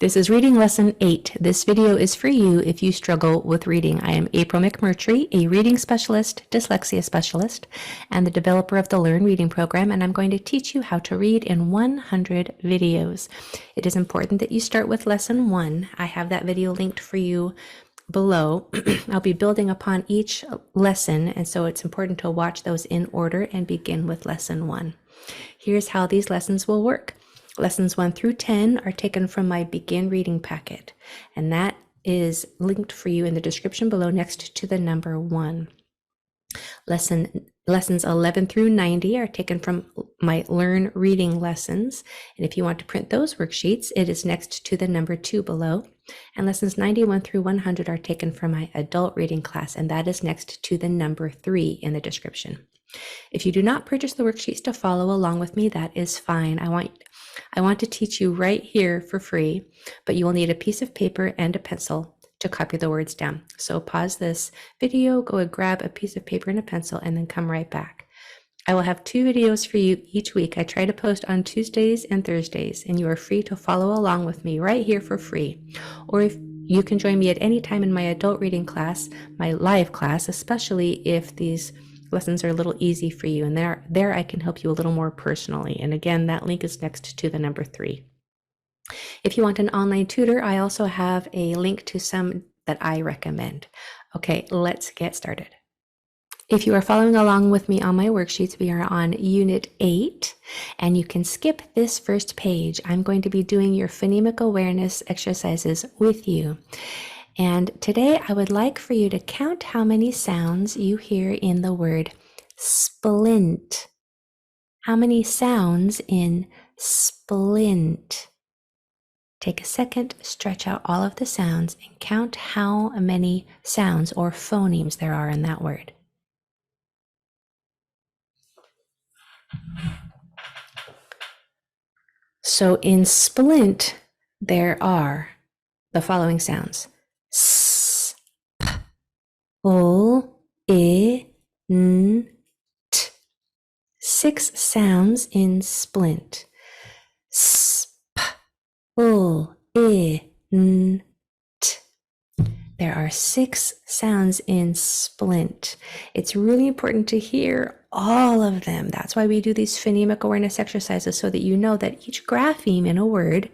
This is Reading Lesson 8. This video is for you if you struggle with reading. I am April McMurtry, a reading specialist, dyslexia specialist, and the developer of the Learn Reading program, and I'm going to teach you how to read in 100 videos. It is important that you start with Lesson 1. I have that video linked for you below. I'll be building upon each lesson, and so it's important to watch those in order and begin with Lesson 1. Here's how these lessons will work. Lessons 1 through 10 are taken from my Begin Reading packet, and that is linked for you in the description below next to the number 1. Lessons 11 through 90 are taken from my Learn Reading lessons, and if you want to print those worksheets, it is next to the number 2 below. And lessons 91 through 100 are taken from my Adult Reading class, and that is next to the number 3 in the description. If you do not purchase the worksheets to follow along with me, that is fine. I want to teach you right here for free, but you will need a piece of paper and a pencil to copy the words down. So pause this video, go and grab a piece of paper and a pencil, and then come right back. I will have 2 videos for you each week. I try to post on Tuesdays and Thursdays, and you are free to follow along with me right here for free. Or if you can join me at any time in my adult reading class, my live class, especially if these lessons are a little easy for you, and there I can help you a little more personally. And again, that link is next to the number 3. If you want an online tutor, I also have a link to some that I recommend. Okay, let's get started. If you are following along with me on my worksheets, we are on Unit 8, and you can skip this first page. I'm going to be doing your phonemic awareness exercises with you. And today I would like for you to count how many sounds you hear in the word splint. How many sounds in splint? Take a second, stretch out all of the sounds, and count how many sounds or phonemes there are in that word. So in splint, there are the following sounds. S, p, l, I, n, t. 6 sounds in splint. S, p, l, I, n, t. There are 6 sounds in splint. It's really important to hear all of them. That's why we do these phonemic awareness exercises, so that you know that each grapheme in a word,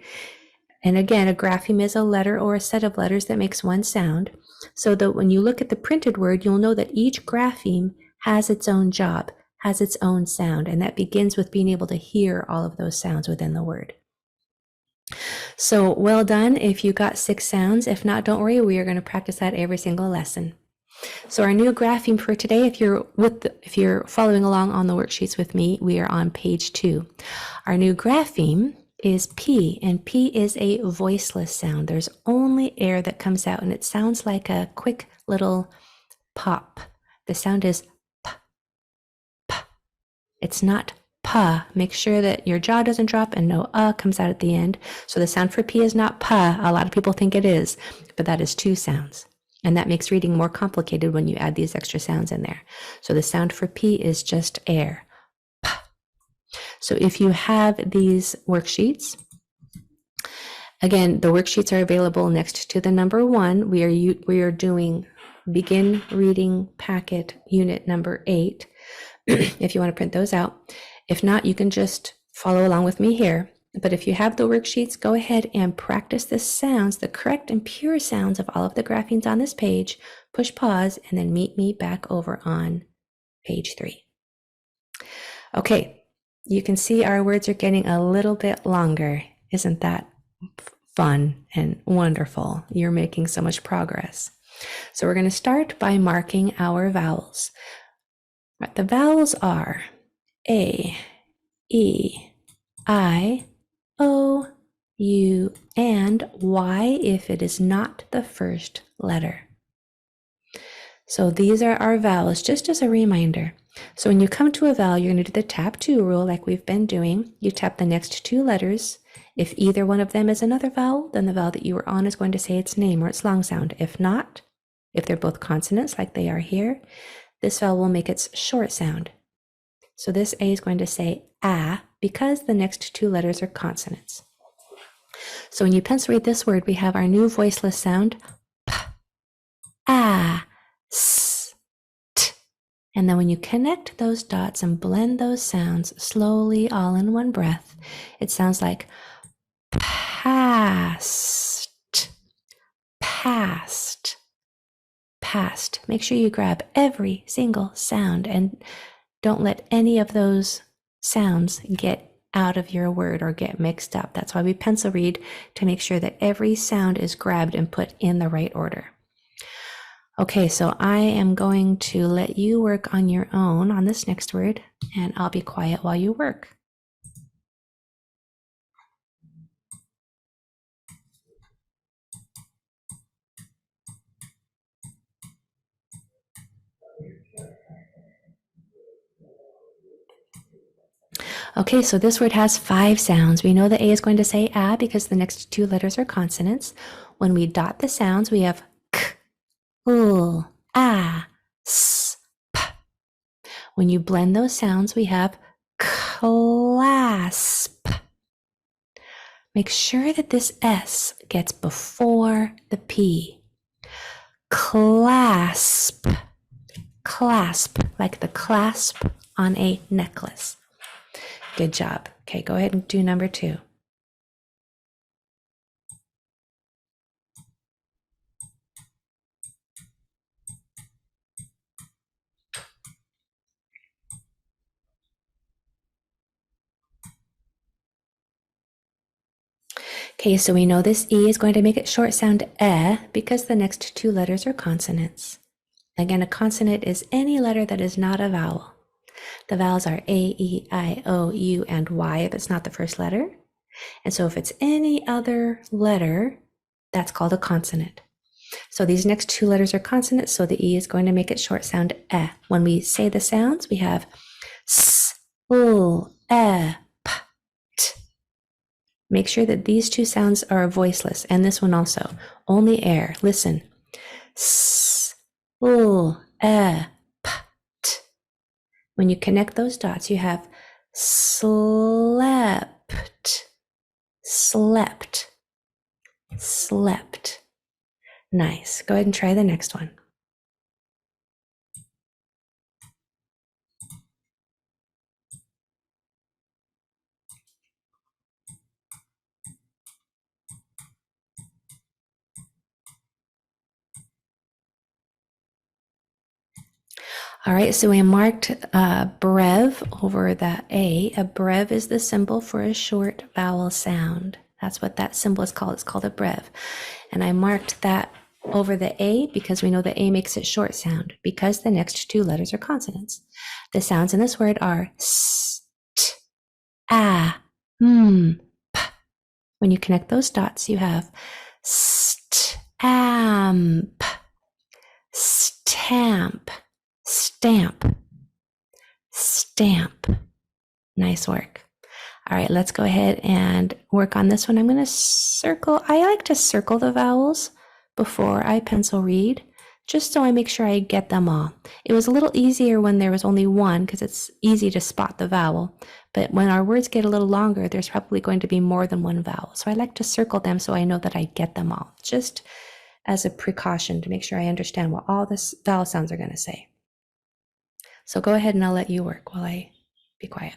and again, a grapheme is a letter or a set of letters that makes one sound, so that when you look at the printed word, you'll know that each grapheme has its own job, has its own sound, and that begins with being able to hear all of those sounds within the word. So well done if you got 6 sounds. If not, don't worry, we are going to practice that every single lesson. So our new grapheme for today, if you're following along on the worksheets with me, we are on page 2. Our new grapheme is P, and P is a voiceless sound. There's only air that comes out, and it sounds like a quick little pop. The sound is P, P. It's not P. Make sure that your jaw doesn't drop and no comes out at the end. So the sound for P is not P. A lot of people think it is, but that is 2 sounds. And that makes reading more complicated when you add these extra sounds in there. So the sound for P is just air. P. So if you have these worksheets, again, the worksheets are available next to the number 1. We are doing Begin Reading Packet Unit number 8. If you want to print those out. If not, you can just follow along with me here. But if you have the worksheets, go ahead and practice the sounds, the correct and pure sounds of all of the graphemes on this page. Push pause and then meet me back over on page 3. Okay, you can see our words are getting a little bit longer. Isn't that fun and wonderful? You're making so much progress. So we're going to start by marking our vowels. The vowels are A, E, I, O, U, and Y if it is not the first letter. So these are our vowels, just as a reminder. So when you come to a vowel, you're going to do the tap 2 rule like we've been doing. You tap the next 2 letters. If either one of them is another vowel, then the vowel that you were on is going to say its name or its long sound. If not, if they're both consonants like they are here, this vowel will make its short sound. So this A is going to say A because the next 2 letters are consonants. So when you pencil read this word, we have our new voiceless sound, p, a, s, t. And then when you connect those dots and blend those sounds slowly all in one breath, it sounds like past, past, past. Make sure you grab every single sound and don't let any of those sounds get out of your word or get mixed up. That's why we pencil read, to make sure that every sound is grabbed and put in the right order. Okay, so I am going to let you work on your own on this next word, and I'll be quiet while you work. Okay, so this word has 5 sounds. We know the A is going to say a because the next 2 letters are consonants. When we dot the sounds, we have k, u, a, s, p. When you blend those sounds, we have clasp. Make sure that this S gets before the P. Clasp, clasp, like the clasp on a necklace. Good job. Okay, go ahead and do number 2. Okay, so we know this E is going to make it short sound eh because the next 2 letters are consonants. Again, a consonant is any letter that is not a vowel. The vowels are A, E, I, O, U, and Y if it's not the first letter. And so if it's any other letter, that's called a consonant. So these next 2 letters are consonants, so the E is going to make it short sound eh. When we say the sounds, we have s, l, eh, p, t. Make sure that these 2 sounds are voiceless, and this one also. Only air. Listen. S, l, eh, p, t. When you connect those dots, you have slept, slept, slept. Nice. Go ahead and try the next one. All right, so we marked brev over the A. A brev is the symbol for a short vowel sound. That's what that symbol is called. It's called a brev. And I marked that over the A because we know the A makes it short sound because the next 2 letters are consonants. The sounds in this word are s, t, a, m, p. When you connect those dots, you have stamp, stamp, stamp, stamp. Nice work. All right, let's go ahead and work on this one. I'm going to circle. I like to circle the vowels before I pencil read, just so I make sure I get them all. It was a little easier when there was only one because it's easy to spot the vowel. But when our words get a little longer, there's probably going to be more than one vowel. So I like to circle them so I know that I get them all, just as a precaution to make sure I understand what all the vowel sounds are going to say. So go ahead and I'll let you work while I be quiet.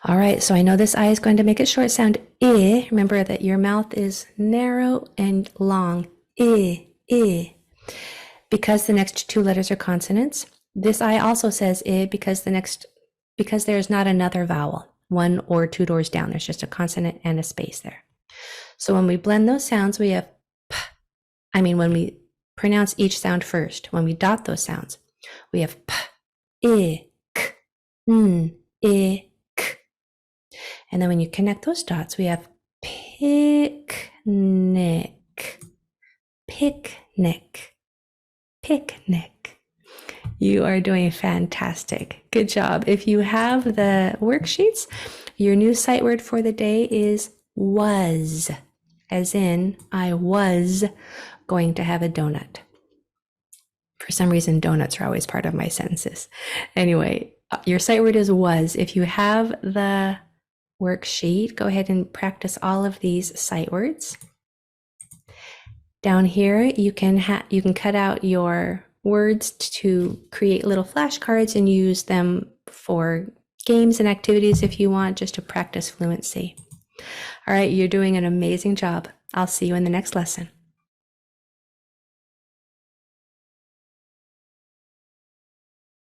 All right, so I know this I is going to make it short sound I. Remember that your mouth is narrow and long. I, I. Because the next 2 letters are consonants. This I also says I because there's not another vowel, 1 or 2 doors down. There's just a consonant and a space there. So when we blend those sounds, we have when we pronounce each sound first, when we dot those sounds, we have p, I, k, n, I, k. And then when you connect those dots, we have picnic, picnic, picnic. You are doing fantastic. Good job. If you have the worksheets, Your new sight word for the day is was, as in I was going to have a donut. For some reason, donuts are always part of my sentences. Anyway, your sight word is was. If you have the worksheet, go ahead and practice all of these sight words. Down here, you can cut out your words to create little flashcards and use them for games and activities if you want, just to practice fluency. All right, you're doing an amazing job. I'll see you in the next lesson.